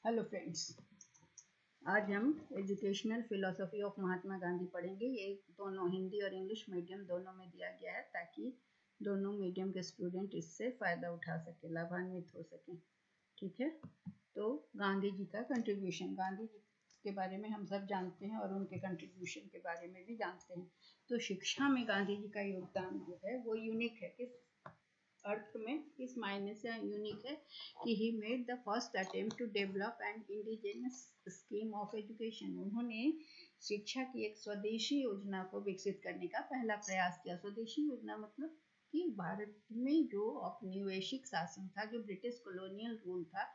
Hello friends, आज हम educational philosophy of Mahatma Gandhi पढ़ेंगे। ये दोनों हिंदी और इंग्लिश मीडियम दोनों में दिया गया है ताकि दोनों मीडियम के स्टूडेंट इससे फ़ायदा उठा सके, लाभान्वित हो सकें। ठीक है, तो गांधी जी का कंट्रीब्यूशन, गांधी जी के बारे में हम सब जानते हैं और उनके कंट्रीब्यूशन के बारे में भी जानते हैं। तो शिक्षा में गांधी जी का योगदान जो है वो यूनिक है। किस अर्थ में, इस मायने से यूनिक है कि he made the first attempt to develop and indigenous scheme of education. उन्होंने शिक्षा की एक स्वदेशी योजना को विकसित करने का पहला प्रयास किया। स्वदेशी योजना मतलब कि भारत में जो औपनिवेशिक शासन था, जो ब्रिटिश कॉलोनियल रूल था,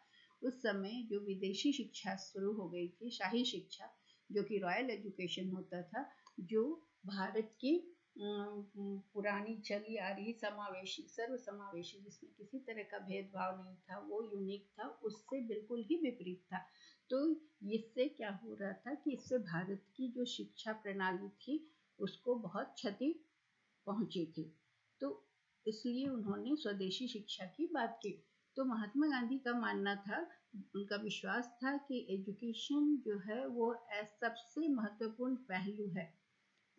उस समय जो विदेशी शिक्षा शुरू हो गई थी, शाही शिक्षा, जो कि रॉयल एजुकेशन होता था, जो भारत की पुरानी चली आ रही समावेशी, सर्व समावेशी, जिसमें किसी तरह का भेदभाव नहीं था, वो यूनिक था, उससे बिल्कुल ही विपरीत था। तो इससे क्या हो रहा था कि इससे भारत की जो शिक्षा प्रणाली थी उसको बहुत क्षति पहुंची थी। तो इसलिए उन्होंने स्वदेशी शिक्षा की बात की। तो महात्मा गांधी का मानना था, उनका विश्वास था कि एजुकेशन जो है वो सबसे महत्वपूर्ण पहलू है,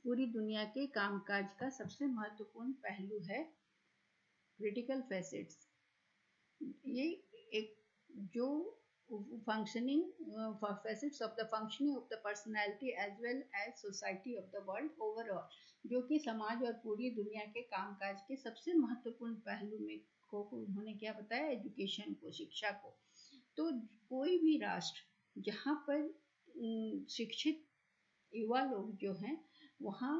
पूरी दुनिया के कामकाज का सबसे महत्वपूर्ण पहलू है, क्रिटिकल फैसेट्स। ये एक जो functioning facets of the functioning of the personality as well as society of the world overall, जो कि समाज और पूरी दुनिया के कामकाज के सबसे महत्वपूर्ण पहलू में को उन्होंने क्या बताया, एजुकेशन को, शिक्षा को। तो कोई भी राष्ट्र जहाँ पर शिक्षित युवा लोग जो हैं, वहाँ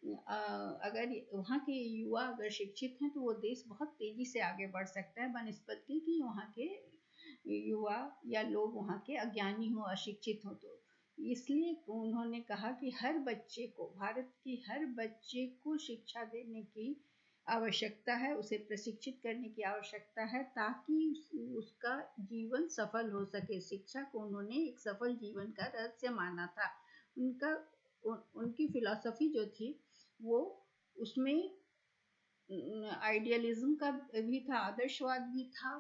अगर वहाँ के युवा अगर शिक्षित हैं तो वो देश बहुत तेजी से आगे बढ़ सकता है बनस्पति कि वहाँ के युवा या लोग वहाँ के अज्ञानी हो, अशिक्षित हो। तो इसलिए उन्होंने कहा कि हर बच्चे को, भारत की हर बच्चे को शिक्षा देने की आवश्यकता है, उसे प्रशिक्षित करने की आवश्यकता है ताकि उसका जीवन सफल हो सके। शिक्षा को उन्होंने एक सफल जीवन का रहस्य माना था। उनकी फिलॉसफी जो थी वो, उसमें आइडियलिज्म का भी था, आदर्शवाद भी था,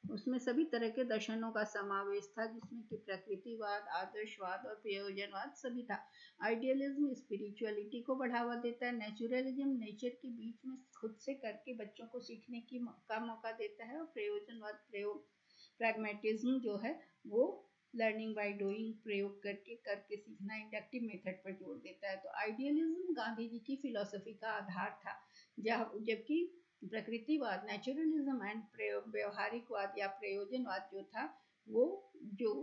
उसमें सभी तरह के दर्शनों का समावेश था, जिसमें कि प्रकृतिवाद, आदर्शवाद और प्रयोजनवाद सभी था। आइडियलिज्म स्पिरिचुअलिटी को बढ़ावा देता है, नेचुरलिज्म नेचर के बीच में खुद से करके बच्चों को सीखने का मौका देता है, और प्रयोजनवाद प्रैग्मेटिज्म जो है वो लर्निंग बाय डूइंग, प्रयोग करके सीखना, इंडक्टिव मेथड पर जोर देता है। तो आइडियलिज्म गांधी जी की फिलॉसफी का आधार था, जबकि प्रकृतिवाद, नेचुरलिज्म एंड व्यवहारिकवाद या प्रयोजनवाद जो था, वो जो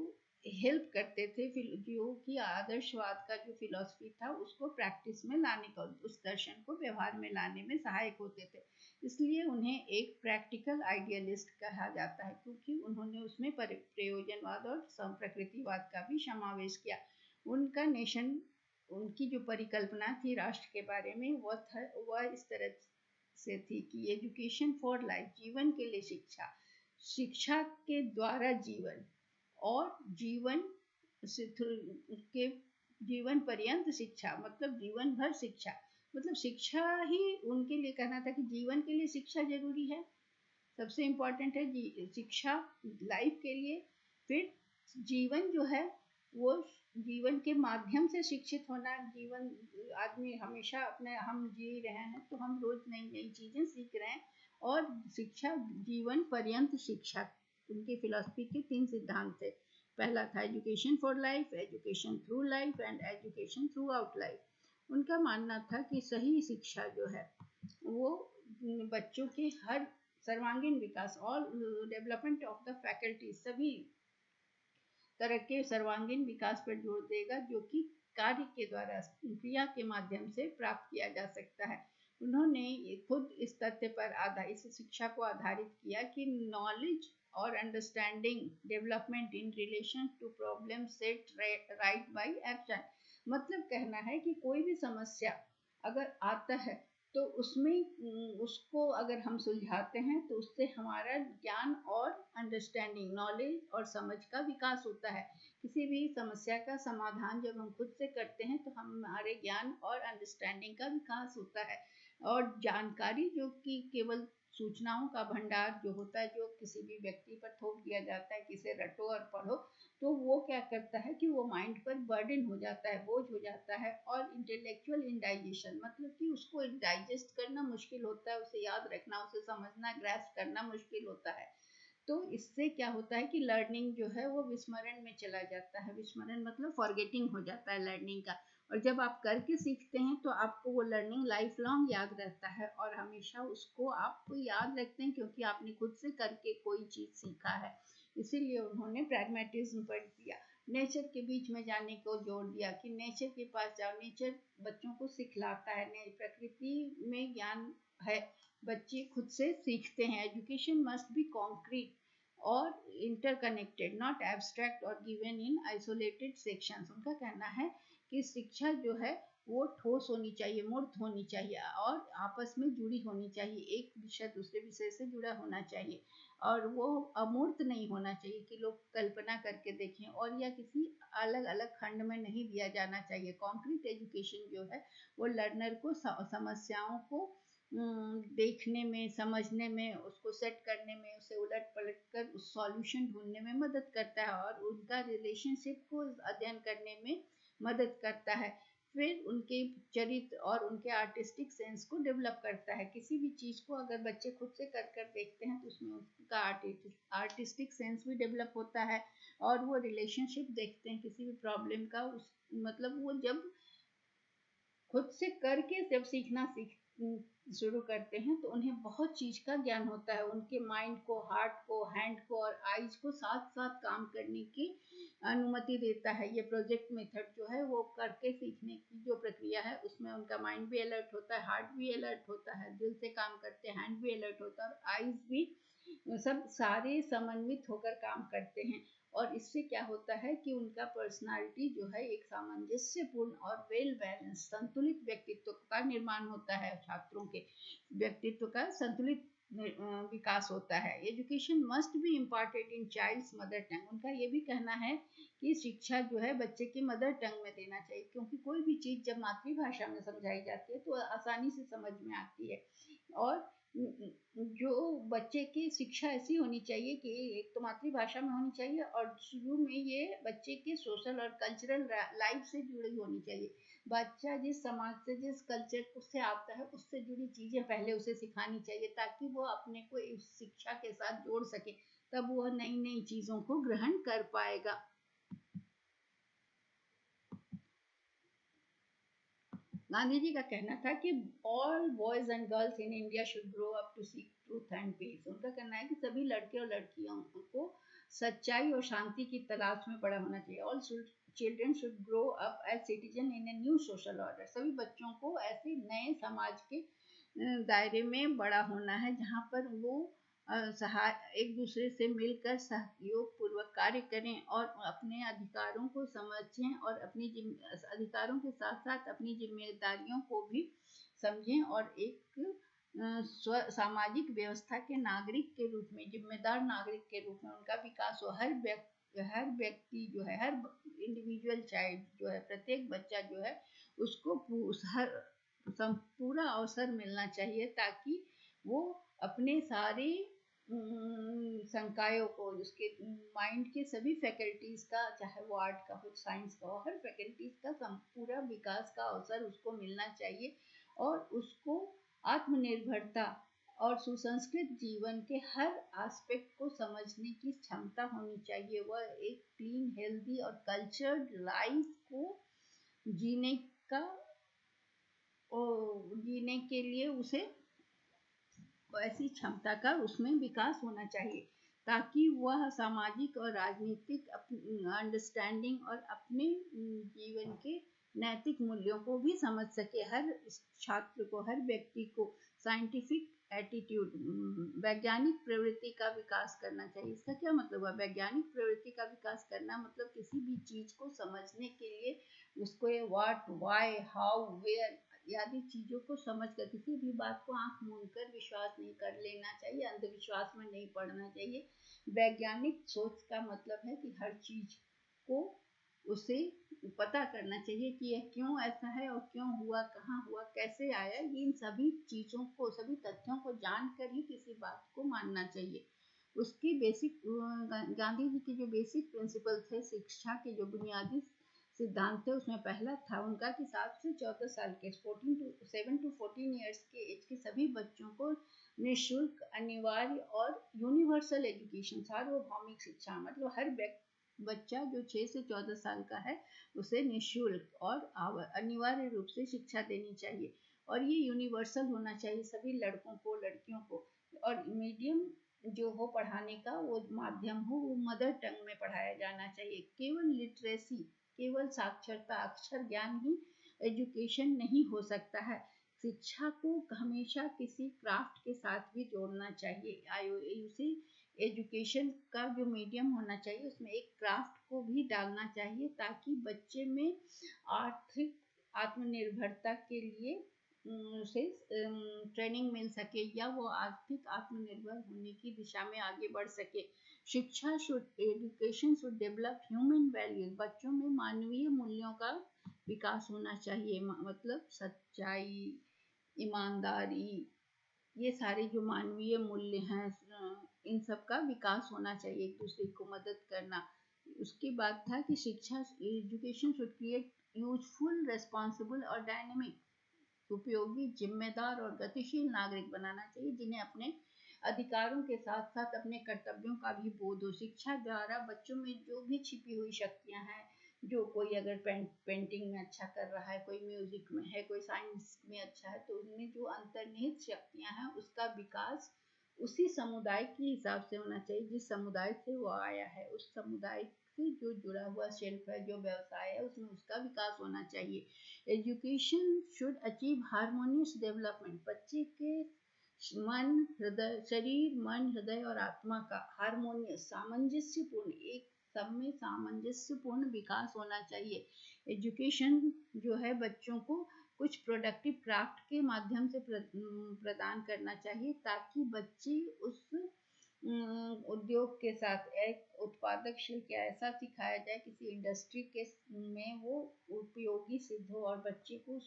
हेल्प करते थे, जो कि आदर्शवाद का जो फिलॉसफी था उसको प्रैक्टिस में लाने का, उस दर्शन को व्यवहार में लाने में सहायक होते थे। इसलिए उन्हें एक प्रैक्टिकल आइडियलिस्ट कहा जाता है, क्योंकि उन्होंने उसमें प्रयोजनवाद और प्रकृतिवाद का भी समावेश किया। उनका नेशन, उनकी जो परिकल्पना थी राष्ट्र के बारे में, वह इस तरह से थी कि एजुकेशन फॉर लाइफ, जीवन के लिए शिक्षा, शिक्षा के द्वारा जीवन, और जीवन के जीवन पर्यंत शिक्षा, मतलब जीवन भर शिक्षा, मतलब शिक्षा ही उनके लिए कहना था कि जीवन के लिए शिक्षा जरूरी है, सबसे इम्पोर्टेंट है शिक्षा लाइफ के लिए। फिर जीवन जो है वो जीवन के माध्यम से शिक्षित होना, जीवन आदमी हमेशा अपने, हम जी रहे हैं तो हम रोज नई नई चीजें सीख रहे हैं, और शिक्षा जीवन पर्यंत शिक्षा, उनकी फिलॉसफी के 3 सिद्धांत थे। पहला था education for life, education through life and education through out life. उनका मानना था कि सही शिक्षा जो है वो बच्चों के हर सर्वांगीण विकास, all development of the faculty, सभी तरह के सर्वांगीण विकास पर जोर देगा, जो कि कार्य के द्वारा, क्रिया के माध्यम से प्राप्त किया जा सकता है। उन्होंने खुद इस तथ्य पर इस शिक्षा को आधारित किया कि नॉलेज और understanding development in relation to problem set right by action. मतलब कहना है कि कोई भी समस्या अगर आता है तो उसमें उसको अगर हम सुलझाते हैं तो उससे हमारा ज्ञान और अंडरस्टैंडिंग, नॉलेज और समझ का विकास होता है। किसी भी समस्या का समाधान जब हम खुद से करते हैं तो हमारे ज्ञान और अंडरस्टैंडिंग का विकास होता है। और जानकारी जो कि केवल सूचनाओं का भंडार जो होता है, जो किसी भी व्यक्ति पर थोप दिया जाता है कि इसे रटो और पढ़ो, तो वो क्या करता है कि वो माइंड पर बर्डन हो जाता है, बोझ हो जाता है। और इंटेलेक्चुअल इंडाइजेशन मतलब कि उसको डाइजेस्ट करना मुश्किल होता है, उसे याद रखना, उसे समझना, ग्रैस्प करना मुश्किल होता है। तो इससे क्या होता है कि लर्निंग जो है वो विस्मरण में चला जाता है। विस्मरण मतलब फॉरगेटिंग हो जाता है लर्निंग का। और जब आप करके सीखते हैं तो आपको वो लर्निंग लाइफ लॉन्ग याद रहता है और हमेशा उसको आप याद रखते हैं, क्योंकि आपने खुद से करके कोई चीज सीखा है। इसीलिए उन्होंने प्रैग्मेटिज्म पर दिया, नेचर के बीच में जाने को जोड़ दिया कि नेचर के पास जाओ। नेचर बच्चों को सिखलाता है, प्रकृति में ज्ञान है, बच्चे खुद से सीखते हैं। एजुकेशन मस्ट बी कॉन्क्रीट और इंटरकनेक्टेड, नॉट एब्स्ट्रैक्ट और गिवन इन आइसोलेटेड सेक्शंस। उनका कहना है कि शिक्षा जो है वो ठोस होनी चाहिए, मूर्त होनी चाहिए और आपस में जुड़ी होनी चाहिए, एक विषय दूसरे विषय से जुड़ा होना चाहिए। और वो अमूर्त नहीं होना चाहिए कि लोग कल्पना करके देखें, और या किसी अलग अलग खंड में नहीं दिया जाना चाहिए। कॉन्क्रीट एजुकेशन जो है वो लर्नर को समस्याओं को देखने में, समझने में, उसको सेट करने में, उसे उलट पलट कर उस सॉल्यूशन ढूंढने में मदद करता है और उनका रिलेशनशिप को अध्ययन करने में मदद करता है। फिर उनके चरित्र और उनके आर्टिस्टिक सेंस को डेवलप करता है। किसी भी चीज को अगर बच्चे खुद से कर कर देखते हैं तो उसमें उनका आर्टिस्टिक सेंस भी डेवलप होता है और वो रिलेशनशिप देखते हैं किसी भी प्रॉब्लम का। उस मतलब वो जब खुद से करके जब सीखना शुरू करते हैं तो उन्हें बहुत चीज का ज्ञान होता है। उनके माइंड को, हार्ट को, हैंड को और आईज को साथ साथ काम करने की अनुमति देता है। ये प्रोजेक्ट मेथड जो है वो करके सीखने की जो प्रक्रिया है उसमें उनका माइंड भी अलर्ट होता है, हार्ट भी अलर्ट होता है, दिल से काम करते हैं, हैंड भी अलर्ट होता है और आईज भी, सब सारे समन्वित होकर काम करते हैं। और इससे क्या होता है कि उनका पर्सनालिटी जो है एक सामंजस्यपूर्ण और वेल बैलेंस, संतुलित व्यक्तित्व का निर्माण होता है। छात्रों के व्यक्तित्व का संतुलित विकास होता है। Education must be imparted in child's mother tongue. उनका ये भी कहना है कि शिक्षा जो है बच्चे के मदर टंग में देना चाहिए, क्योंकि कोई भी चीज जब मातृभाषा में समझाई जाती है तो आसानी से समझ में आती है। और जो बच्चे की शिक्षा ऐसी होनी चाहिए कि एक तो मातृभाषा में होनी चाहिए और शुरू में ये बच्चे के सोशल और कल्चरल लाइफ से जुड़ी होनी चाहिए। बच्चा जिस समाज से, जिस कल्चर से आता है उससे जुड़ी चीजें पहले उसे सिखानी चाहिए, ताकि वो अपने को इस शिक्षा के साथ जोड़ सके, तब वो नई नई चीजों को ग्रहण कर पाएगा। गांधी जी का कहना था कि all boys and girls in India should grow up to seek truth and peace. उनका कहना है कि सभी लड़के और लड़कियों को सच्चाई और शांति की तलाश में बड़ा होना चाहिए। All children should grow up as citizen in a new social order. सभी बच्चों को ऐसे नए समाज के दायरे में बड़ा होना है जहाँ पर वो एक दूसरे से मिलकर सहयोग पूर्वक कार्य करें और अपने अधिकारों को समझें और अपनी अधिकारों के साथ साथ अपनी जिम्मेदारियों को भी समझें और एक सामाजिक व्यवस्था के नागरिक के रूप में, जिम्मेदार नागरिक के रूप में उनका विकास हो। हर व्यक्ति जो है, हर इंडिविजुअल चाइल्ड जो है, प्रत्येक बच्चा जो है उसको पूरा अवसर मिलना चाहिए, ताकि वो अपने सारे संकायों को, उसके माइंड के सभी फैकल्टीज का, चाहे वो आर्ट का हो, साइंस का हो, हर फैकल्टीज का पूरा विकास का अवसर उसको मिलना चाहिए और उसको आत्मनिर्भरता और सुसंस्कृत जीवन के हर एस्पेक्ट को समझने की क्षमता होनी चाहिए। वह एक क्लीन, हेल्दी और कल्चर्ड लाइफ को जीने का जीने के लिए उसे ऐसी क्षमता का उसमें विकास होना चाहिए, ताकि वह सामाजिक और राजनीतिक अंडरस्टैंडिंग और अपने जीवन के नैतिक मूल्यों को भी समझ सके। हर छात्र को, हर व्यक्ति को साइंटिफिक एटीट्यूड, वैज्ञानिक प्रवृत्ति का विकास करना चाहिए। इसका क्या मतलब है? वैज्ञानिक प्रवृत्ति का विकास करना मतलब किसी भी चीज को समझने के लिए उसको व्हाट, व्हाई, हाउ, वेयर, इत्यादि चीजों को समझ कर किसी भी बात को आंख मूंद कर विश्वास नहीं कर लेना चाहिए, अंधविश्वास में नहीं पड़ना चाहिए। वैज्ञानिक सोच का मतलब है कि हर चीज को उसे पता करना चाहिए कि यह क्यों ऐसा है और क्यों हुआ, कहाँ हुआ, कैसे आया। ये इन सभी चीजों को, सभी तथ्यों को जानकर ही किसी बात को मानना चाहिए। उसकी बेसिक, गांधी जी के जो बेसिक प्रिंसिपल थे, शिक्षा के जो बुनियादी सिद्धांत थे, उसमें पहला था उनका कि 7 से 14 साल के 7 to 14 ईयर्स के एज के सभी बच्चों को निःशुल्क, अनिवार्य और यूनिवर्सल एजुकेशन, सार्वभौमिक शिक्षा, मतलब हर बच्चा जो 6 से 14 साल का है उसे निःशुल्क और अनिवार्य रूप से शिक्षा देनी चाहिए। और ये यूनिवर्सल होना चाहिए सभी लड़कों को, लड़कियों को। और मीडियम जो हो पढ़ाने का, वो माध्यम हो, वो मदर टंग में पढ़ाया जाना चाहिए। केवल लिटरेसी, केवल साक्षरता, अक्षर ज्ञान ही एजुकेशन नहीं हो सकता है। शिक्षा को हमेशा किसी क्राफ्ट के साथ भी जोड़ना चाहिए। उसी एजुकेशन का जो मीडियम होना चाहिए उसमें एक क्राफ्ट को भी डालना चाहिए, ताकि बच्चे में आर्थिक आत्मनिर्भरता के लिए उसे ट्रेनिंग मिल सके, या वो आर्थिक आत्मनिर्भर होने की दिशा में आगे बढ़ सके। Education should develop human values, बच्चों में मानवीय मूल्यों का विकास होना चाहिए। मतलब सच्चाई, ईमानदारी, ये सारे जो मानवीय मूल्य हैं, इन सब का विकास होना चाहिए, एक दूसरे को मदद करना। उसके बाद था कि शिक्षा, education should create useful, responsible और डायनेमिक, उपयोगी, जिम्मेदार और गतिशील नागरिक बनाना चाहिए, जिन्हें अपने अधिकारों के साथ साथ अपने कर्तव्यों का भी बोध हो। शिक्षा द्वारा बच्चों में जो भी छिपी हुई शक्तियां हैं, जो कोई अगर पेंटिंग में अच्छा कर रहा है, कोई म्यूजिक में है, कोई साइंस में अच्छा है, तो उनमें जो अंतर्निहित शक्तियां हैं उसका विकास उसी समुदाय के हिसाब से होना चाहिए जिस समुदाय से वो आया है। उस समुदाय से जो जुड़ा हुआ शिल्प है, जो व्यवसाय है, उसमें उसका विकास होना चाहिए। Education should achieve harmonious development, बच्चे के शरीर, मन, हृदय और आत्मा का हार्मोनियस, सामंजस्यपूर्ण, एक सब में सामंजस्यपूर्ण विकास होना चाहिए। एजुकेशन जो है बच्चों को कुछ प्रोडक्टिव क्राफ्ट के माध्यम से प्रदान करना चाहिए, ताकि बच्चे उस उद्योग के साथ एक उत्पादक शिल्प ऐसा सिखाया जाए किसी इंडस्ट्री के में वो उपयोगी सिद्ध हो, और बच्चे को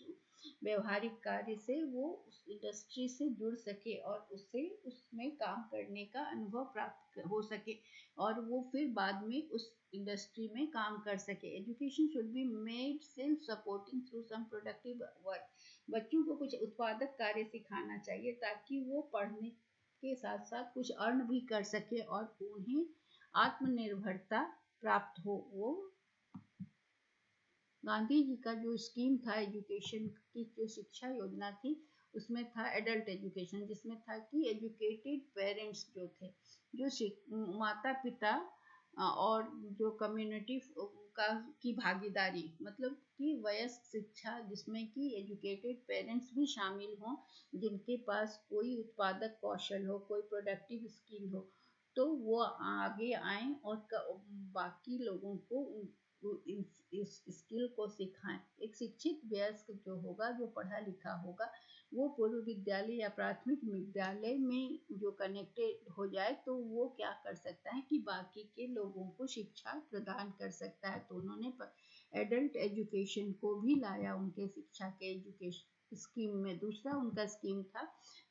व्यवहारिक कार्य से वो उस इंडस्ट्री से जुड़ सके और उससे उसमें काम करने का अनुभव प्राप्त हो सके, और वो फिर बाद में उस इंडस्ट्री में काम कर सके। Education should be made self supporting through some productive work, बच्चों को कुछ उत्पादक कार्य सिखाना चाहिए ताकि वो पढ़ने के साथ साथ कुछ अर्न भी कर सके और उन्हें आत्मनिर्भरता प्राप्त हो। वो गांधी जी का जो स्कीम था एजुकेशन की, जो शिक्षा योजना थी, उसमें था एडल्ट एजुकेशन, जिसमें था कि एजुकेटेड पेरेंट्स जो थे, जो माता पिता और जो कम्युनिटी का की भागीदारी, मतलब कि वयस्क शिक्षा, जिसमें कि एजुकेटेड पेरेंट्स भी शामिल हों, जिनके पास कोई उत्पादक कौशल हो, कोई प्रोडक्टिव स्किल हो, तो वो आगे आए और बाकी लोगों को इस स्किल को सिखाएं। एक शिक्षित वयस्क जो होगा, जो पढ़ा लिखा होगा, वो पूर्व विद्यालय या प्राथमिक विद्यालय में जो कनेक्टेड हो जाए, तो वो क्या कर सकता है कि बाकी के लोगों को शिक्षा प्रदान कर सकता है। तो उन्होंने एडल्ट एजुकेशन को भी लाया उनके शिक्षा के एजुकेशन स्कीम में। दूसरा उनका स्कीम था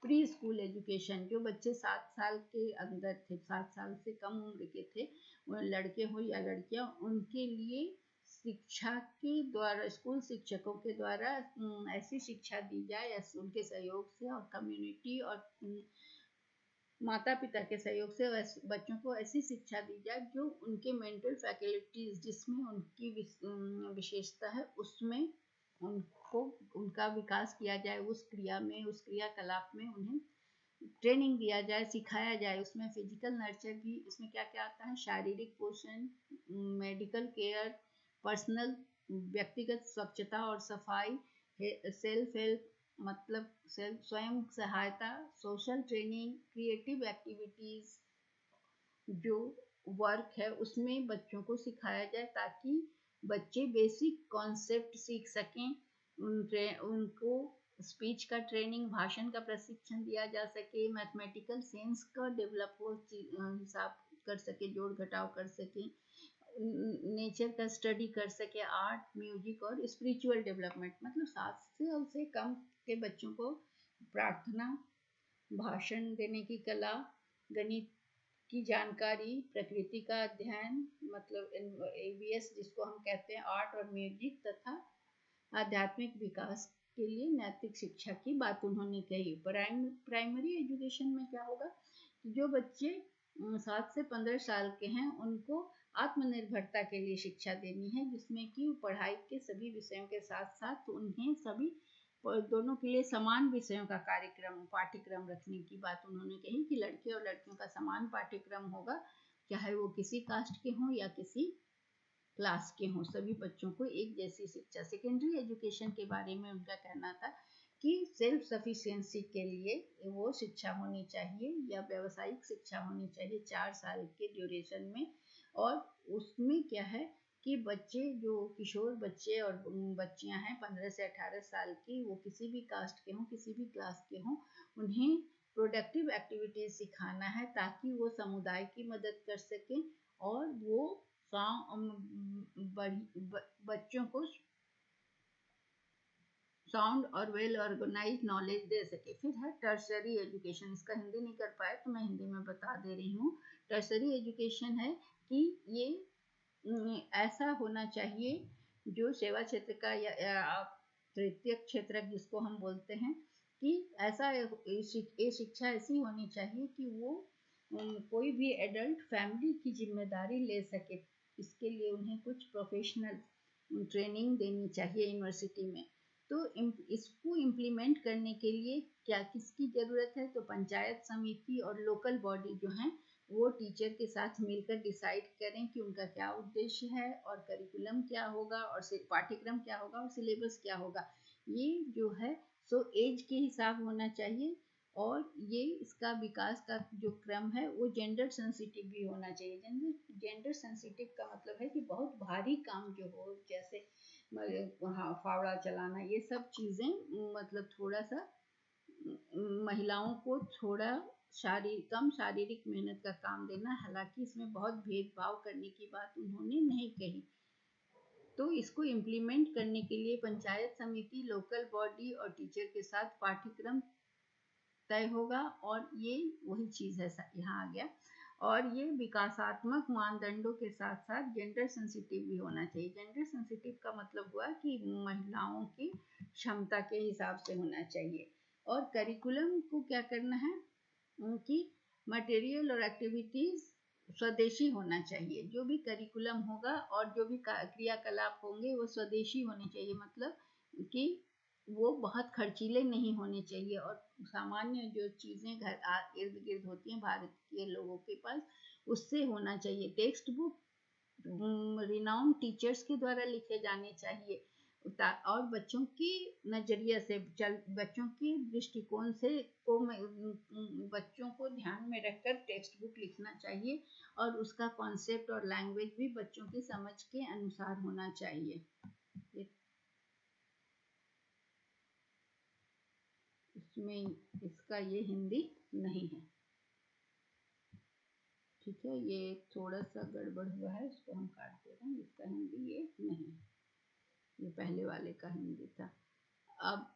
प्री स्कूल एजुकेशन, जो बच्चे 7 साल के अंदर थे, 7 साल से कम उम्र के थे, लड़के हो या लड़कियां, उनके लिए शिक्षा के द्वारा, स्कूल शिक्षकों के द्वारा ऐसी शिक्षा दी जाए, उनके सहयोग से और कम्युनिटी और माता पिता के सहयोग से बच्चों को ऐसी शिक्षा दी जाए जो उनके मेंटल फैकल्टीज, जिसमें उनकी विशेषता है, उसमें उनको उनका विकास किया जाए, उस क्रिया में, उस क्रियाकलाप में उन्हें ट्रेनिंग दिया जाए, सिखाया जाए। उसमें फिजिकल नर्चर भी, इसमें क्या क्या आता है, शारीरिक पोषण, मेडिकल केयर, पर्सनल, व्यक्तिगत स्वच्छता और सफाई, सेल्फ हेल्प, मतलब स्वयं सहायता, सोशल ट्रेनिंग, क्रिएटिव एक्टिविटीज, जो वर्क है उसमें बच्चों को सिखाया जाए, ताकि बच्चे बेसिक कॉन्सेप्ट सीख सकें, उनको स्पीच का ट्रेनिंग, भाषण का प्रशिक्षण दिया जा सके, मैथमेटिकल सेंस का डेवलप हो, हिसाब कर सके, जोड़ घटाव कर सके, नेचर का स्टडी कर सके, आर्ट, म्यूजिक और स्पिरिचुअल डेवलपमेंट। मतलब 7 से कम के बच्चों को प्रार्थना, भाषण देने की कला, गणित की जानकारी, प्रकृति का अध्ययन मतलब ABS जिसको हम कहते हैं, आर्ट और म्यूजिक तथा आध्यात्मिक विकास के लिए नैतिक शिक्षा की बात उन्होंने कही। प्राइमरी एजुकेशन में क्या होगा, जो बच्चे 7 से 15 साल के हैं उनको आत्मनिर्भरता के लिए शिक्षा देनी है, जिसमें कि पढ़ाई के सभी विषयों के साथ साथ उन्हें सभी दोनों के लिए समान विषयों का पाठ्यक्रम रखने की बात उन्होंने कही कि लड़के और लड़कियों का समान पाठ्यक्रम होगा, चाहे वो किसी कास्ट के हों या किसी क्लास के हों, सभी बच्चों को एक जैसी शिक्षा। सेकेंडरी एजुकेशन के बारे में उनका कहना था कि सेल्फ सफिशिएंसी के लिए वो शिक्षा होनी चाहिए या व्यावसायिक शिक्षा होनी चाहिए 4 साल के ड्यूरेशन में। और उसमें क्या है कि बच्चे जो किशोर बच्चे और बच्चियां हैं 15 से 18 साल की, वो किसी भी कास्ट के हों, किसी भी क्लास के हों, उन्हें प्रोडक्टिव एक्टिविटीज सिखाना है ताकि वो समुदाय की मदद कर सकें और वो बच्चों को साउंड और वेल ऑर्गेनाइज नॉलेज दे सके। फिर है टर्शरी एजुकेशन, इसका हिंदी नहीं कर पाए तो मैं हिंदी में बता दे रही हूँ। टर्शरी एजुकेशन है कि ये ऐसा होना चाहिए जो सेवा क्षेत्र का या तृतीय क्षेत्र जिसको हम बोलते हैं, कि ऐसा ये शिक्षा ऐसी होनी चाहिए कि वो कोई भी एडल्ट फैमिली की जिम्मेदारी ले सके। इसके लिए उन्हें कुछ प्रोफेशनल ट्रेनिंग देनी चाहिए यूनिवर्सिटी में। तो इसको इम्प्लीमेंट करने के लिए क्या किसकी ज़रूरत है, तो पंचायत समिति और लोकल बॉडी जो हैं वो टीचर के साथ मिलकर डिसाइड करें कि उनका क्या उद्देश्य है और करिकुलम क्या होगा और पाठ्यक्रम क्या होगा और सिलेबस क्या होगा। ये जो है सो एज के हिसाब होना चाहिए और ये इसका विकास का जो क्रम है वो जेंडर सेंसिटिव भी होना चाहिए। जेंडर सेंसिटिव का मतलब है कि बहुत भारी काम जो हो, जैसे हाँ फावड़ा चलाना, ये सब चीज़ें मतलब थोड़ा सा महिलाओं को थोड़ा कम शारीरिक मेहनत का काम देना, हालांकि इसमें बहुत भेदभाव करने की बात उन्होंने नहीं कही। तो इसको इम्प्लीमेंट करने के लिए पंचायत समिति, लोकल बॉडी और टीचर के साथ पाठ्यक्रम तय होगा और ये वही चीज़ है यहाँ आ गया। और ये विकासात्मक मानदंडों के साथ साथ जेंडर सेंसिटिव भी होना चाहिए। जेंडर सेंसिटिव का मतलब हुआ कि महिलाओं की क्षमता के हिसाब से होना चाहिए। और करिकुलम को क्या करना है कि मटेरियल और एक्टिविटीज स्वदेशी होना चाहिए। जो भी करिकुलम होगा और जो भी क्रियाकलाप होंगे वो स्वदेशी होने चाहिए, मतलब कि वो बहुत खर्चीले नहीं होने चाहिए और सामान्य जो चीज़ें घर इर्द गिर्द होती हैं भारत के लोगों के पास, उससे होना चाहिए। टेक्स्ट बुक रिनाउंड टीचर्स के द्वारा लिखे जाने चाहिए और बच्चों की नजरिए से बच्चों की दृष्टिकोण से बच्चों को ध्यान में रखकर टेक्स्ट बुक लिखना चाहिए और उसका कॉन्सेप्ट और लैंग्वेज भी बच्चों की समझ के अनुसार होना चाहिए। इसमें इसका ये हिंदी नहीं है, ठीक है, ये थोड़ा सा गड़बड़ हुआ है, इसको हम काट दे रहे हैं। इसका हिंदी ये नहीं है, ये पहले वाले का हिंदी था। अब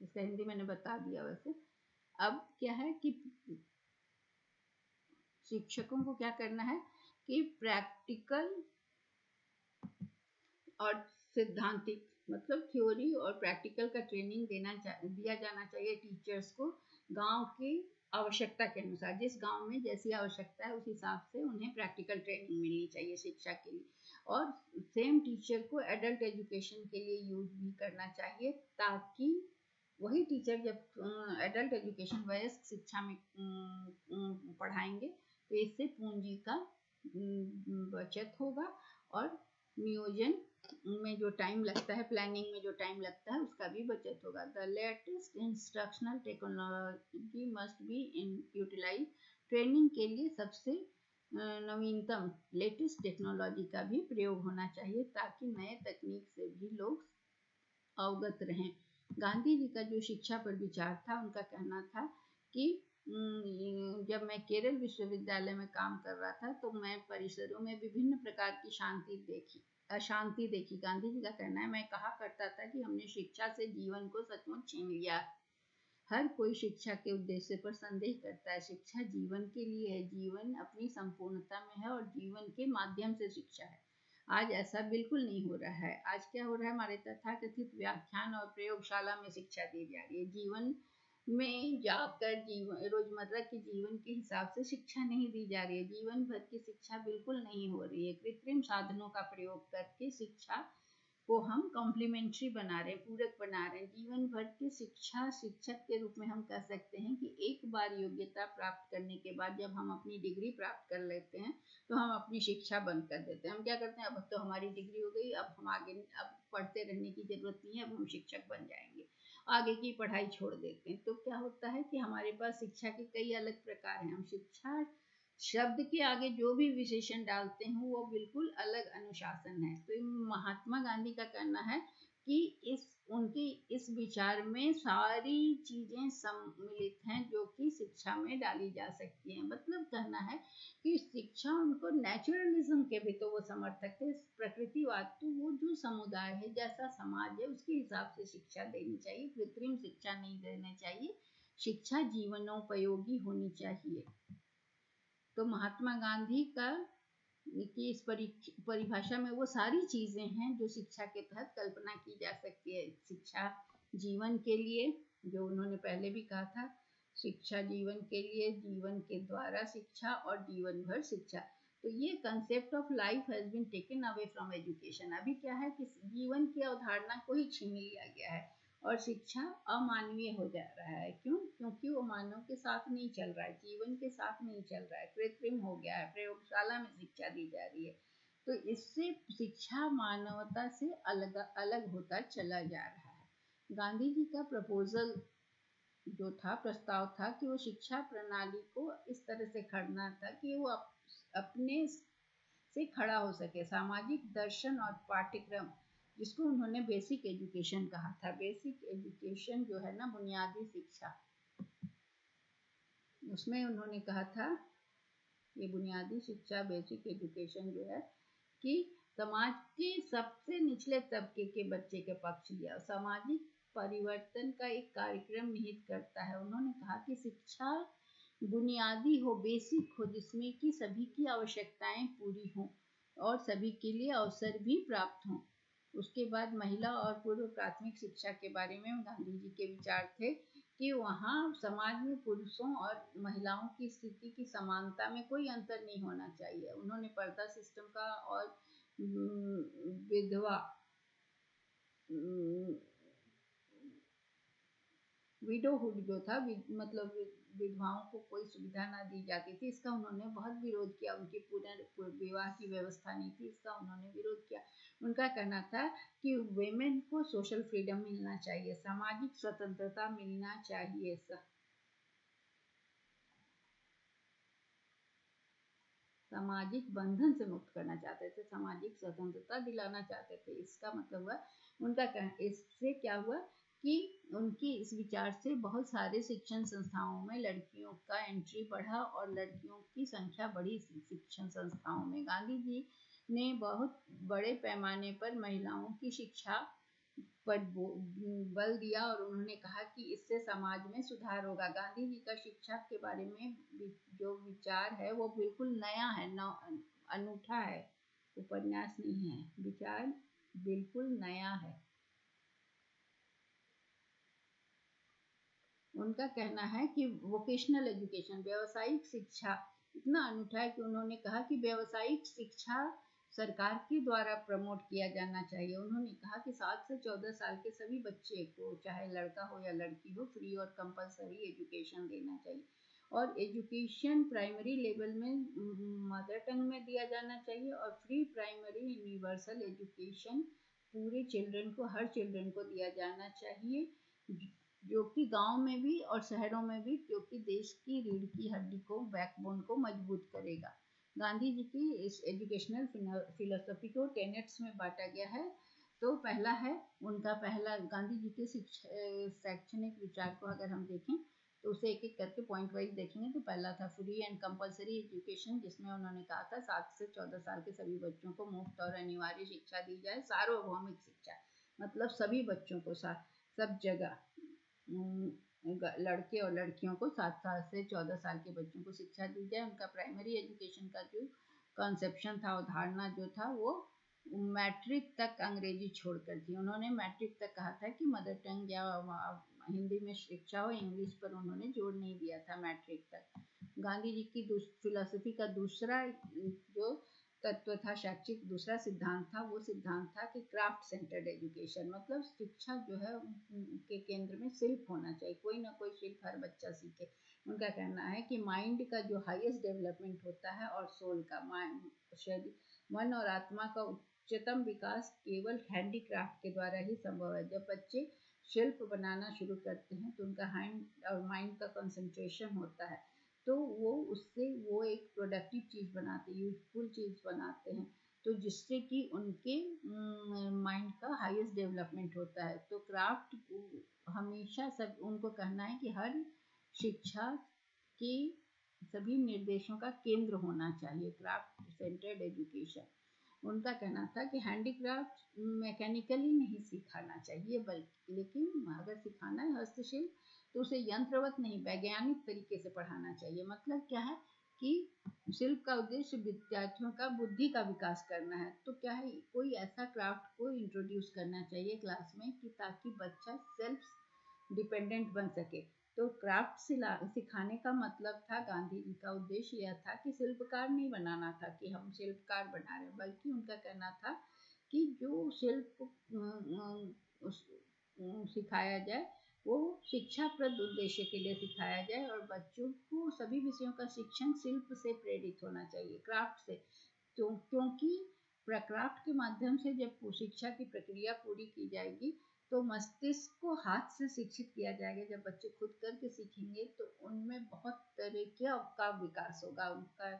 इसका हिंदी मैंने बता दिया। वैसे अब क्या है कि शिक्षकों को क्या करना है कि प्रैक्टिकल और सिद्धांतिक मतलब थ्योरी और प्रैक्टिकल का ट्रेनिंग दिया जाना चाहिए टीचर्स को गांव की आवश्यकता के अनुसार। जिस गांव में जैसी आवश्यकता है उस हिसाब से उन्हें प्रैक्टिकल ट्रेनिंग मिलनी चाहिए शिक्षा के लिए। और सेम टीचर को एडल्ट एजुकेशन के लिए यूज भी करना चाहिए, ताकि वही टीचर जब एडल्ट एजुकेशन वयस्क शिक्षा में पढ़ाएंगे तो इससे पूंजी का बचत होगा और नियोजन में जो टाइम लगता है, प्लानिंग में जो टाइम लगता है, उसका भी बचत होगा। The latest instructional technology must be utilise, training के लिए सबसे नवीनतम लेटेस्ट टेक्नोलॉजी का भी प्रयोग होना चाहिए ताकि नए तकनीक से भी लोग अवगत रहें। गांधी जी का जो शिक्षा पर विचार था, उनका कहना था कि जब मैं केरल विश्वविद्यालय में काम कर रहा था तो मैं परिसरों में विभिन्न प्रकार की अशांति देखी। गांधी जी का कहना है, मैं कहा करता था कि हमने शिक्षा से जीवन को सचमुच छीन लिया। हर कोई शिक्षा के उद्देश्य पर संदेह करता है। शिक्षा जीवन के लिए है, जीवन अपनी संपूर्णता में है और जीवन के माध्यम से शिक्षा है। आज ऐसा बिल्कुल नहीं हो रहा है। आज क्या हो रहा है, हमारे तथाकथित व्याख्यान और प्रयोगशाला में शिक्षा दी जा रही है। जीवन में जाकर रोजमर्रा के जीवन के हिसाब से शिक्षा नहीं दी जा रही है। जीवन भर की शिक्षा बिल्कुल नहीं हो रही है। कृत्रिम साधनों का प्रयोग करके शिक्षा को हम कॉम्प्लीमेंट्री बना रहे हैं, पूरक बना रहे हैं। जीवन भर की शिक्षा, शिक्षक के रूप में हम कह सकते हैं कि एक बार योग्यता प्राप्त करने के बाद जब हम अपनी डिग्री प्राप्त कर लेते हैं तो हम अपनी शिक्षा बंद कर देते हैं। हम क्या करते हैं, अब तो हमारी डिग्री हो गई, अब हम आगे अब पढ़ते रहने की जरूरत नहीं है, अब हम शिक्षक बन जाएंगे, आगे की पढ़ाई छोड़ देते हैं। तो क्या होता है कि हमारे पास शिक्षा के कई अलग प्रकार हैं। हम शिक्षा शब्द के आगे जो भी विशेषण डालते हैं वो बिल्कुल अलग अनुशासन है। तो महात्मा गांधी का कहना है कि उनके इस विचार में सारी चीजें सम्मिलित हैं जो कि शिक्षा में डाली जा सकती हैं। मतलब कहना है कि शिक्षा उनको नेचुरलिज्म के भी तो वो समर्थक थे। प्रकृतिवाद, तो वो जो समुदाय है, जैसा समाज है, उसके हिसाब से शिक्षा देनी चाहिए, कृत्रिम शिक्षा नहीं देनी चाहिए। शिक्षा जीवनोपयोगी होनी चाहिए। तो महात्मा गांधी की इस परिभाषा में वो सारी चीजें हैं जो शिक्षा के तहत कल्पना की जा सकती है। शिक्षा जीवन के लिए, जो उन्होंने पहले भी कहा था, शिक्षा जीवन के लिए, जीवन के द्वारा शिक्षा और जीवन भर शिक्षा। तो ये concept of life has been taken away from education. अभी क्या है कि जीवन की अवधारणा को ही छीन लिया गया है और शिक्षा अमानवीय हो जा रहा है। क्यों? क्योंकि वो मानव के साथ नहीं चल रहा है, जीवन के साथ नहीं चल रहा है, कृत्रिम हो गया है, प्रयोगशाला में शिक्षा दी जा रही है। तो इससे शिक्षा मानवता से अलग अलग होता चला जा रहा है। गांधी जी का प्रपोजल जो था, प्रस्ताव था कि वो शिक्षा प्रणाली को इस तरह से खड़ना था कि वो अपने से खड़ा हो सके। सामाजिक दर्शन और पाठ्यक्रम, जिसको उन्होंने बेसिक एजुकेशन कहा था। बेसिक एजुकेशन जो है ना, बुनियादी शिक्षा, उसमें उन्होंने कहा था, ये बुनियादी शिक्षा, बेसिक एजुकेशन जो है कि समाज के सबसे निचले तबके के बच्चे के पक्ष लिया, सामाजिक परिवर्तन का एक कार्यक्रम निहित करता है। उन्होंने कहा कि शिक्षा बुनियादी हो, बेसिक हो, जिसमें कि सभी की आवश्यकताएं पूरी हों और सभी के लिए अवसर भी प्राप्त हों। उसके बाद महिला और पूर्व प्राथमिक शिक्षा के बारे में गांधी जी के विचार थे कि वहाँ समाज में पुरुषों और महिलाओं की स्थिति की समानता में कोई अंतर नहीं होना चाहिए। उन्होंने पर्दा सिस्टम का और विधवा विडोहुड जो था, मतलब विधवाओं को कोई सुविधा ना दी जाती थी, इसका उन्होंने बहुत विरोध किया। उनकी पुनर्विवाह की व्यवस्था नहीं थी, इसका उन्होंने विरोध किया। उनका कहना था कि वेमेन को सोशल फ्रीडम मिलना चाहिए, सामाजिक स्वतंत्रता मिलना चाहिए। सामाजिक बंधन से मुक्त करना चाहते थे, सामाजिक स्वतंत्रता दिलाना चाहते थे। इसका मतलब हुआ उनका इससे क्या हुआ कि उनकी इस विचार से बहुत सारे शिक्षण संस्थाओं में लड़कियों का एंट्री बढ़ा और लड़कियों की संख्या बढ़ी शिक्षण संस्थाओं में। गांधी जी ने बहुत बड़े पैमाने पर महिलाओं की शिक्षा पर बल दिया और उन्होंने कहा कि इससे समाज में सुधार होगा। गांधी जी का शिक्षा के बारे में जो विचार है वो बिल्कुल नया है, अनूठा है, उपन्यास नहीं है, विचार बिल्कुल नया है। उनका कहना है कि वोकेशनल एजुकेशन, व्यावसायिक शिक्षा, इतना अनूठा है कि उन्होंने कहा कि व्यावसायिक शिक्षा सरकार के द्वारा प्रमोट किया जाना चाहिए। उन्होंने कहा कि 7 से 14 साल के सभी बच्चे को, चाहे लड़का हो या लड़की हो, फ्री और कंपलसरी एजुकेशन देना चाहिए। और एजुकेशन प्राइमरी लेवल में मदर टंग में दिया जाना चाहिए और फ्री प्राइमरी यूनिवर्सल एजुकेशन पूरे चिल्ड्रन को, हर चिल्ड्रन को दिया जाना चाहिए, जो कि गांव में भी और शहरों में भी, क्योंकि देश की रीढ़ की हड्डी को, बैकबोन को मजबूत करेगा। गांधी जी की इस एजुकेशनल फिलोसफी को टेनेट्स में बांटा गया है। तो पहला है उनका पहला गांधी जी के शैक्षणिक विचार को अगर हम देखें तो उसे एक एक करके पॉइंट वाइज देखेंगे। तो पहला था फ्री एंड कंपलसरी एजुकेशन, जिसमें उन्होंने कहा था 7 से 14 साल के सभी बच्चों को मुफ्त और अनिवार्य शिक्षा दी जाए। सार्वभौमिक शिक्षा मतलब सभी बच्चों को सब जगह लड़के और लड़कियों को 7 साल से 14 साल के बच्चों को शिक्षा दी जाए। उनका प्राइमरी एजुकेशन का जो कॉन्सेप्शन था, अवधारणा जो था, वो मैट्रिक तक अंग्रेजी छोड़कर थी। उन्होंने मैट्रिक तक कहा था कि मदर टंग या हिंदी में शिक्षा हो, इंग्लिश पर उन्होंने जोर नहीं दिया था मैट्रिक तक। गांधी जी की फिलोसफी का दूसरा जो तत्व था, शैक्षिक दूसरा सिद्धांत था, वो सिद्धांत था कि क्राफ्ट सेंटर्ड एजुकेशन, मतलब शिक्षा जो है के केंद्र में शिल्प होना चाहिए, कोई ना कोई शिल्प हर बच्चा सीखे। उनका कहना है कि माइंड का जो हाईएस्ट डेवलपमेंट होता है और सोल का मन और आत्मा का उच्चतम विकास केवल हैंडीक्राफ्ट के द्वारा ही संभव है। जब बच्चे शिल्प बनाना शुरू करते हैं तो उनका हैंड और माइंड का कंसंट्रेशन होता है, तो वो उससे वो एक प्रोडक्टिव चीज़ बनाते हैं, यूजफुल चीज़ बनाते हैं, तो जिससे कि उनके माइंड का हाईएस्ट डेवलपमेंट होता है। तो क्राफ्ट हमेशा सब उनको कहना है कि हर शिक्षा के सभी निर्देशों का केंद्र होना चाहिए क्राफ्ट सेंटर्ड एजुकेशन। उनका कहना था कि हैंडीक्राफ्ट मैकेनिकली नहीं सिखाना चाहिए, बल्कि लेकिन अगर सिखाना है हस्तशिल्प तो उसे यंत्रवत नहीं, वैज्ञानिक तरीके से पढ़ाना चाहिए। मतलब क्या है कि शिल्प का उद्देश्य विद्यार्थियों का बुद्धि का विकास करना है। तो क्या है, कोई ऐसा क्राफ्ट को इंट्रोड्यूस करना चाहिए क्लास में कि ताकि बच्चा सेल्फ डिपेंडेंट बन सके। तो क्राफ्ट सिखाने का मतलब था, गांधी जी का उद्देश्य यह था कि शिल्पकार नहीं बनाना था कि हम शिल्पकार बना रहे, बल्कि उनका कहना था कि जो शिल्प सिखाया जाए वो शिक्षाप्रद उद्देश्य के लिए सिखाया जाए और बच्चों को सभी विषयों का शिक्षण शिल्प से प्रेरित होना चाहिए, क्राफ्ट से। तो क्योंकि क्राफ्ट के माध्यम से जब शिक्षा की प्रक्रिया पूरी की जाएगी तो मस्तिष्क को हाथ से शिक्षित किया जाएगा। जब बच्चे खुद करके सीखेंगे तो उनमें बहुत तरीके का विकास होगा, उनका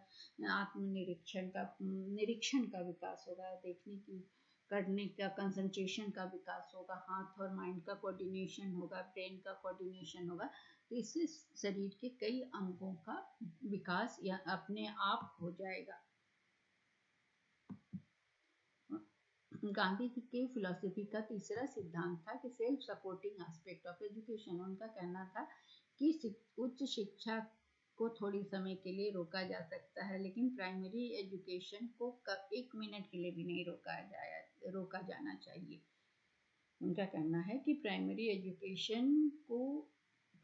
निरीक्षण का विकास होगा, देखने की करने का कंसंट्रेशन का विकास होगा, हाथ और माइंड का कोऑर्डिनेशन होगा, ब्रेन का कोऑर्डिनेशन होगा। तो इससे शरीर के कई अंगों का विकास या अपने आप हो जाएगा। गांधी जी के फिलॉसफी का तीसरा सिद्धांत था कि self supporting aspect of education. उनका कहना था कि उच्च शिक्षा को थोड़ी समय के लिए रोका जा सकता है, लेकिन प्राइमरी एजुकेशन को 1 मिनट के लिए भी नहीं रोका जाना चाहिए। उनका कहना है कि प्राइमरी एजुकेशन को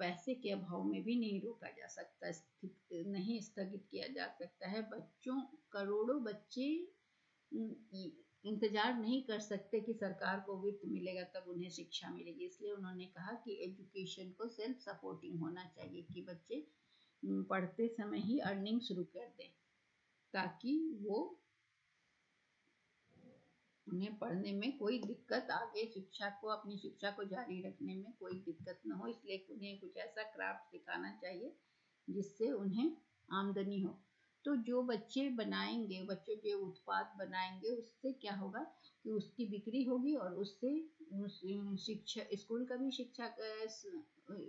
पैसे के अभाव में भी नहीं रोका जा सकता, नहीं स्थगित किया जा सकता है। करोड़ों बच्चे इंतजार नहीं कर सकते कि सरकार को वित्त मिलेगा तब उन्हें शिक्षा मिलेगी। इसलिए उन्होंने कहा कि एजुकेशन को सेल्फ सपोर्टिंग होना चाहिए, कि बच्चे पढ़ते समय ही अर्निंग शुरू कर दें ताकि उन्हें पढ़ने में कोई दिक्कत, आगे अपनी शिक्षा को जारी रखने में कोई दिक्कत न हो। इसलिए उन्हें कुछ ऐसा क्राफ्ट सिखाना चाहिए जिससे उन्हें आमदनी हो। तो जो बच्चे बनाएंगे, बच्चे जो उत्पाद बनाएंगे, उससे क्या होगा कि उसकी बिक्री होगी और उससे शिक्षा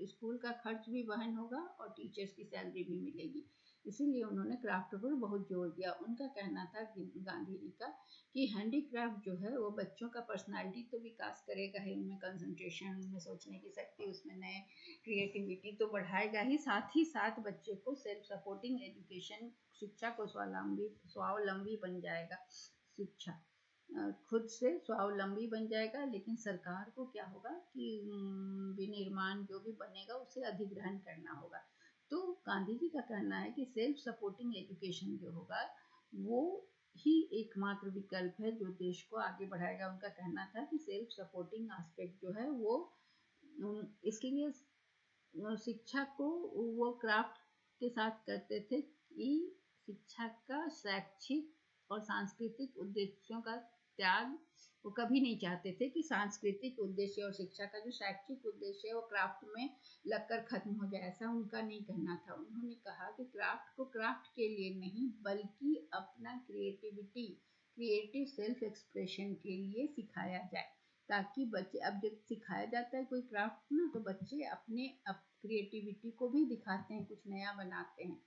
स्कूल का खर्च भी वहन होगा और टीचर्स की सैलरी भी मिलेगी। इसीलिए उन्होंने क्राफ्ट पर बहुत जोर दिया। उनका कहना था गांधी जी का कि हैंडीक्राफ्ट जो है वो बच्चों का पर्सनालिटी तो विकास करेगा ही, उनमें कंसंट्रेशन, उनमें सोचने की शक्ति, उसमें नए क्रिएटिविटी तो बढ़ाएगा ही, साथ ही साथ बच्चे को सेल्फ सपोर्टिंग एजुकेशन, शिक्षा को स्वावलंबी बन जाएगा, शिक्षा खुद से स्वावलंबी बन जाएगा। लेकिन सरकार को क्या होगा कि विनिर्माण जो भी बनेगा उसे अधिग्रहण करना होगा। तो गांधी जी का कहना है कि सेल्फ सपोर्टिंग एजुकेशन जो होगा वो ही एकमात्र विकल्प है जो देश को आगे बढ़ाएगा। उनका कहना था कि सेल्फ सपोर्टिंग एस्पेक्ट जो है वो इसलिए शिक्षा को वो क्राफ्ट के साथ करते थे कि शिक्षा का शैक्षिक और सांस्कृतिक उद्देश्यों का त्याग वो कभी नहीं चाहते थे कि सांस्कृतिक उद्देश्य और शिक्षा का जो शैक्षिक उद्देश्य है वो क्राफ्ट में लगकर खत्म हो जाए, ऐसा उनका नहीं कहना था। उन्होंने कहा कि क्राफ्ट को क्राफ्ट के लिए नहीं बल्कि अपना क्रिएटिविटी क्रिएटिव सेल्फ एक्सप्रेशन के लिए सिखाया जाए, ताकि बच्चे, अब जब सिखाया जाता है कोई क्राफ्ट ना, तो बच्चे अपने क्रिएटिविटी को भी दिखाते हैं, कुछ नया बनाते हैं।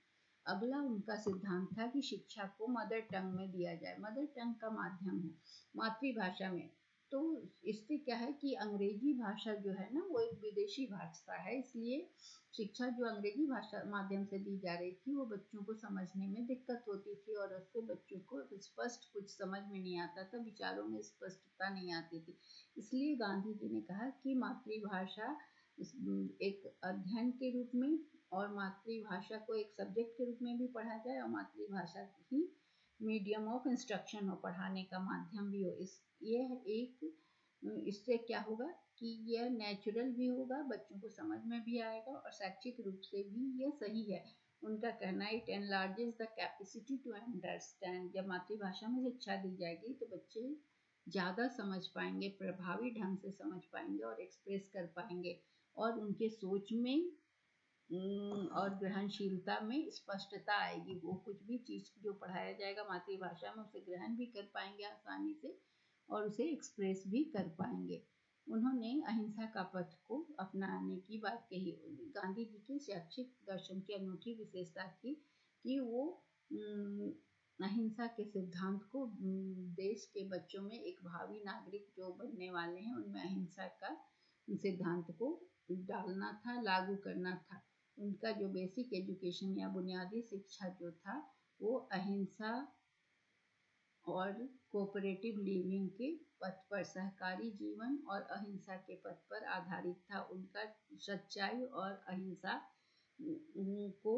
अगला उनका सिद्धांत था कि शिक्षा को मदर टंग में दिया जाए, मदर टंग का माध्यम हो, मातृभाषा में। तो इससे क्या है कि अंग्रेजी भाषा जो है ना, वो एक विदेशी भाषा है, इसलिए शिक्षा जो अंग्रेजी भाषा माध्यम से दी जा रही थी, वो बच्चों को समझने में दिक्कत होती थी, और उससे बच्चों को स्पष्ट कुछ समझ में नहीं आता था, विचारों में स्पष्टता नहीं आती थी। इसलिए गांधी जी ने कहा कि मातृभाषा एक अध्ययन के रूप में, और मातृभाषा को एक सब्जेक्ट के रूप में भी पढ़ा जाए, और मातृभाषा ही मीडियम ऑफ इंस्ट्रक्शन हो, पढ़ाने का माध्यम भी हो। यह एक, इससे क्या होगा कि यह नेचुरल भी होगा, बच्चों को समझ में भी आएगा, और शैक्षिक रूप से भी यह सही है। उनका कहना है, it enlarges the capacity to understand. जब मातृभाषा में शिक्षा दी जाएगी तो बच्चे ज़्यादा समझ पाएंगे, प्रभावी ढंग से समझ पाएंगे और एक्सप्रेस कर पाएंगे, और उनके सोच में और ग्रहणशीलता में स्पष्टता आएगी। वो कुछ भी चीज़ जो पढ़ाया जाएगा मातृभाषा में, उसे ग्रहण भी कर पाएंगे आसानी से, और उसे एक्सप्रेस भी कर पाएंगे। उन्होंने अहिंसा का पथ को अपनाने की बात कही। गांधी जी के शैक्षिक दर्शन की अनूठी विशेषता थी कि वो अहिंसा के सिद्धांत को देश के बच्चों में, एक भावी नागरिक जो बनने वाले हैं, उनमें अहिंसा का सिद्धांत को डालना था, लागू करना था। उनका जो बेसिक एजुकेशन या बुनियादी शिक्षा जो था, वो अहिंसा और कोऑपरेटिव लिविंग के पथ पर, सहकारी जीवन और अहिंसा के पथ पर आधारित था। उनका सच्चाई और अहिंसा को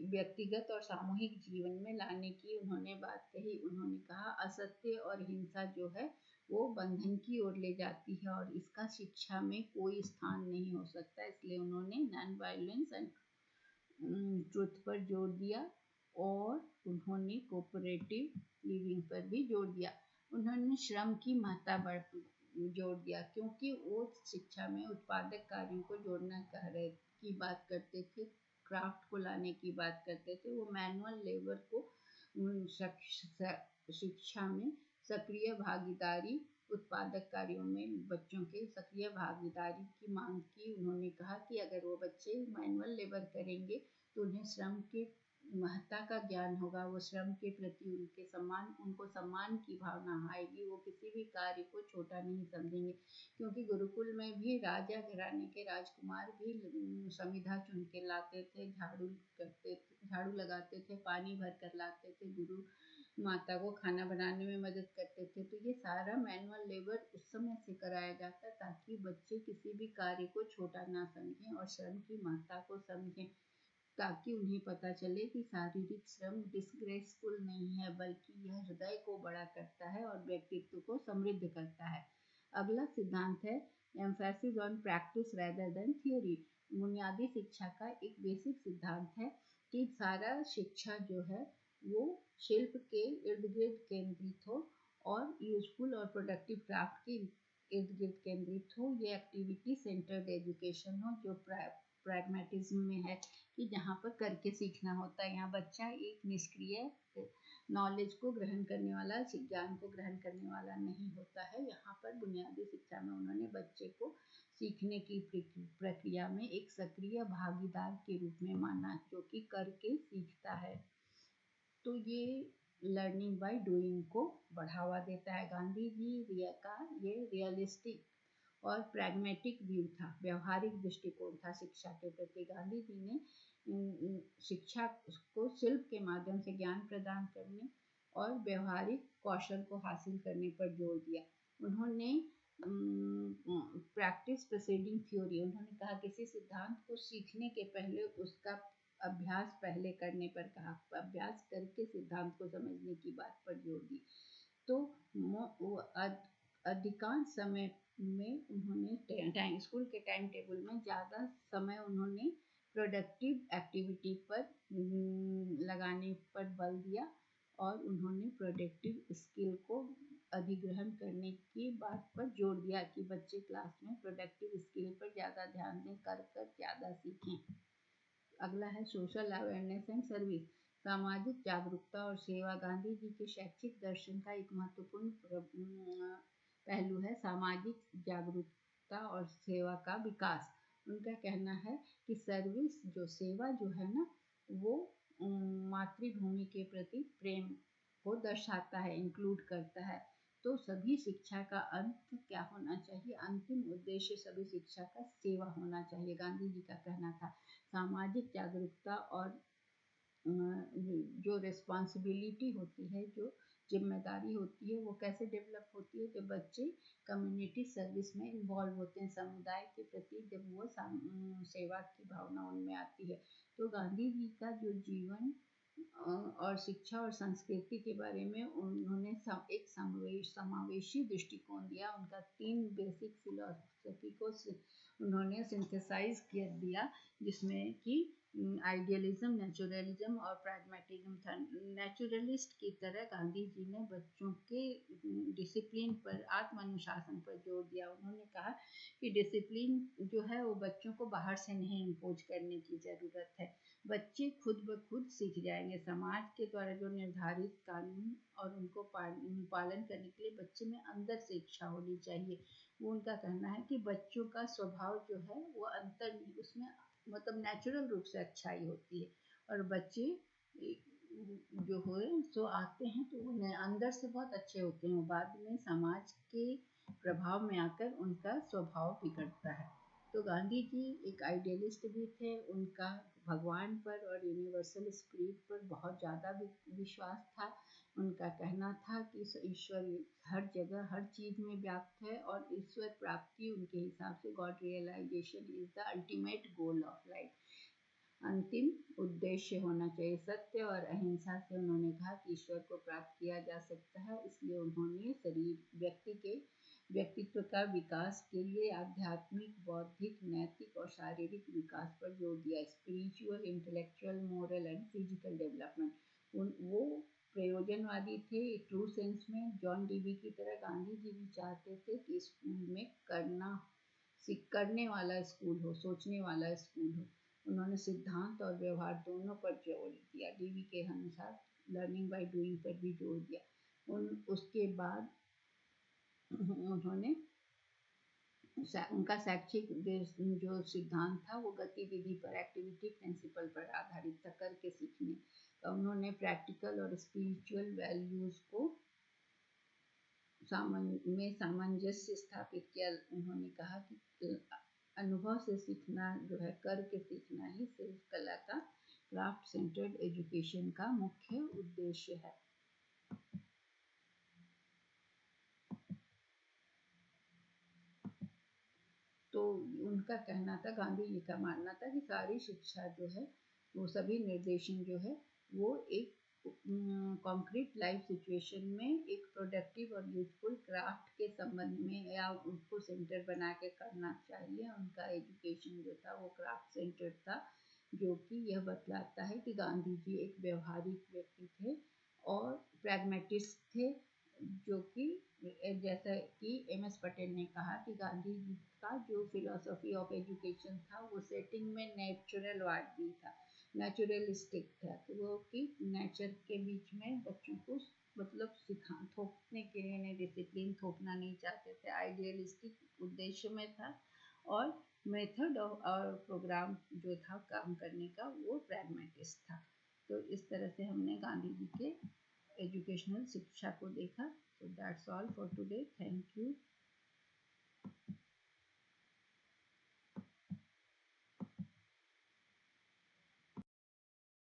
व्यक्तिगत और सामूहिक जीवन में लाने की उन्होंने बात कही। उन्होंने कहा, असत्य और हिंसा जो है वो बंधन की ओर ले जाती है, और इसका शिक्षा में कोई स्थान नहीं हो सकता। इसलिए उन्होंने नॉन वायलेंस एंड ट्रुथ पर जोर दिया, और उन्होंने कोऑपरेटिव लिविंग पर भी जोर दिया। उन्होंने श्रम की महत्ता पर जोर दिया, क्योंकि वो शिक्षा में उत्पादक कार्यों को जोड़ना कह रहे की बात करते थे, क्राफ्ट को लाने की बात करते थे। वो मैनुअल लेबर को शिक्षा में सक्रिय भागीदारी, उत्पादक कार्यों में बच्चों के सक्रिय भागीदारी की मांग की। उन्होंने कहा कि अगर वो बच्चे मैनुअल लेबर करेंगे तो उन्हें श्रम के महत्ता का ज्ञान होगा, वो श्रम के प्रति उनको सम्मान की भावना आएगी, वो किसी भी कार्य को छोटा नहीं समझेंगे। क्योंकि गुरुकुल में भी राजा घराने के राजकुमार भी समिधा चुन के लाते थे, झाड़ू लगाते थे, पानी भर कर लाते थे, गुरु माता को खाना बनाने में मदद करते थे। तो ये सारा मैनुअल लेबर उस समय से कराया जाता, ताकि बच्चे किसी भी कार्य को छोटा ना समझें और श्रम की महत्ता को समझें, ताकि उन्हें पता चले कि शारीरिक श्रम डिसग्रेसफुल नहीं है, बल्कि यह हृदय को बड़ा करता है और व्यक्तित्व को समृद्ध करता है। अगला सिद्धांत है emphasis on practice rather than theory. बुनियादी शिक्षा का एक बेसिक सिद्धांत है कि सारा शिक्षा जो है वो शिल्प के इर्द गिर्द केंद्रित हो, और यूजफुल और प्रोडक्टिव क्राफ्ट के इर्द गिर्द केंद्रित हो। ये एक्टिविटी सेंटर्ड एजुकेशन हो, जो प्रैग्मेटिज्म में है, कि जहाँ पर करके सीखना होता है। यहाँ बच्चा एक निष्क्रिय नॉलेज को ग्रहण करने वाला, ज्ञान को ग्रहण करने वाला नहीं होता है। यहाँ पर बुनियादी शिक्षा में उन्होंने बच्चे को सीखने की प्रक्रिया में एक सक्रिय भागीदार के रूप में माना, जो कि करके सीखता है। तो ये लर्निंग बाय डूइंग को बढ़ावा देता है। गांधी जी का ये रियलिस्टिक और प्रैग्मेटिक व्यू था, व्यवहारिक दृष्टिकोण था शिक्षा के प्रति। गांधी जी ने शिक्षा को शिल्प के माध्यम से ज्ञान प्रदान करने और व्यवहारिक कौशल को हासिल करने पर जोर दिया। उन्होंने प्रैक्टिस प्रीसीडिंग थ्योरी, उन्होंने कहा किसी सिद्धांत को सीखने के पहले उसका अभ्यास पहले करने पर कहा, अभ्यास करके सिद्धांत को समझने की बात पर जोर दी। तो अधिकांश समय में उन्होंने स्कूल के टाइम टेबल में ज़्यादा समय उन्होंने प्रोडक्टिव एक्टिविटी पर लगाने पर बल दिया, और उन्होंने प्रोडक्टिव स्किल को अधिग्रहण करने की बात पर जोर दिया कि बच्चे क्लास में प्रोडक्टिव स्किल पर ज़्यादा ध्यान दें, कर ज़्यादा सीखें। अगला है सोशल अवेयरनेस एंड सर्विस। सामाजिक जागरूकता और सेवा गांधी जी के शैक्षिक दर्शन का एक महत्वपूर्ण पहलू है सामाजिक जागरूकता और सेवा का विकास। उनका कहना है कि सर्विस जो सेवा जो है ना वो मातृभूमि के प्रति प्रेम को दर्शाता है, इंक्लूड करता है। तो सभी शिक्षा का अंत क्या होना चाहिए? अंतिम उद्देश्य सभी शिक्षा का सेवा होना चाहिए, गांधी जी का कहना था। सामाजिक जागरूकता और जो रिस्पॉन्सिबिलिटी होती है, जो जिम्मेदारी होती है, वो कैसे डेवलप होती है? जब बच्चे कम्युनिटी सर्विस में इन्वॉल्व होते हैं, समुदाय के प्रति जब वो सेवा की भावना उनमें आती है। तो गांधी जी का जो जीवन और शिक्षा और संस्कृति के बारे में उन्होंने एक समावेशी दृष्टिकोण दिया। उनका 3 बेसिक फिलोसफी को उन्होंने सिंथेसाइज कर दिया, जिसमें कि आइडियलिज्म, नेचुरलिज्म और प्रैग्मेटिज्म था। नेचुरलिस्ट की तरह गांधी जी ने बच्चों के डिसिप्लिन पर, आत्मानुशासन पर जोर दिया। उन्होंने कहा कि डिसिप्लिन जो है वो बच्चों को बाहर से नहीं इम्पोज करने की ज़रूरत है, बच्चे खुद ब खुद सीख जाएंगे। समाज के द्वारा जो निर्धारित कानून और उनको पालन करने के लिए बच्चे में अंदर से इच्छा होनी चाहिए। वो उनका कहना है कि बच्चों का स्वभाव जो है वो अंतर उसमें मतलब नेचुरल रूप से अच्छाई होती है, और बच्चे जो हो सो आते हैं तो वो अंदर से बहुत अच्छे होते हैं, बाद में समाज के प्रभाव में आकर उनका स्वभाव बिगड़ता है। तो गांधी जी एक आइडियलिस्ट भी थे। उनका भगवान पर और यूनिवर्सल स्पिरिट पर बहुत ज़्यादा विश्वास था। उनका कहना था कि ईश्वर हर जगह हर चीज़ में व्याप्त है, और ईश्वर प्राप्ति उनके हिसाब से God realisation is the ultimate goal of life, अंतिम उद्देश्य होना चाहिए। सत्य और अहिंसा से उन्होंने कहा कि ईश्वर को प्राप्त किया जा सकता है। इसलिए उन्होंने व्यक्तित्व का विकास के लिए आध्यात्मिक, बौद्धिक, नैतिक और शारीरिक विकास पर जोर दिया। Spiritual, intellectual, moral and physical development. वो प्रयोजनवादी थे ट्रू सेंस में। जॉन डीवी की तरह गांधी जी भी चाहते थे कि स्कूल में करने वाला स्कूल हो, सोचने वाला स्कूल हो। उन्होंने सिद्धांत और व्यवहार दोनों पर जोर दिया। डीवी के अनुसार लर्निंग बाय डूइंग पर भी जोर दिया। उसके बाद उन्होंने उनका शैक्षिक जो सिद्धांत था वो गतिविधि पर, एक्टिविटी प्रिंसिपल पर आधारित था, करके सीखने का। उन्होंने प्रैक्टिकल और स्पिरिचुअल वैल्यूज को सामंजस्य स्थापित किया। उन्होंने कहा कि अनुभव से सीखना जो है, करके सीखना ही सिर्फ कला का, क्राफ्ट सेंटर्ड एजुकेशन का मुख्य उद्देश्य है। तो उनका कहना था, गांधी जी का मानना था कि सारी शिक्षा जो है वो सभी निर्देशन जो है वो एक कॉन्क्रीट लाइफ सिचुएशन में एक प्रोडक्टिव और यूजफुल क्राफ्ट के संबंध में या उसको सेंटर बना के करना चाहिए। उनका एजुकेशन जो था वो क्राफ्ट सेंटर था, जो कि यह बतलाता है कि गांधी जी एक व्यवहारिक व्यक्ति थे और प्रैग्मेटिस्ट थे, जो कि जैसा कि एम.एस. पटेल ने कहा कि गांधी जी का जो फिलोसफी ऑफ एजुकेशन था वो सेटिंग में नेचुरलवादी था, नेचुरलिस्टिक था। तो वो कि नेचर के बीच में बच्चों को मतलब थोपने के लिए नहीं, डिसिप्लिन थोपना नहीं चाहते थे, आइडियलिस्टिक उद्देश्य में था। और मेथड और प्रोग्राम जो था काम करने का वो प्रैग्मेटिस्ट था। तो इस तरह से हमने गांधी जी के एजुकेशनल शिक्षा को देखा। So that's all for today. Thank you.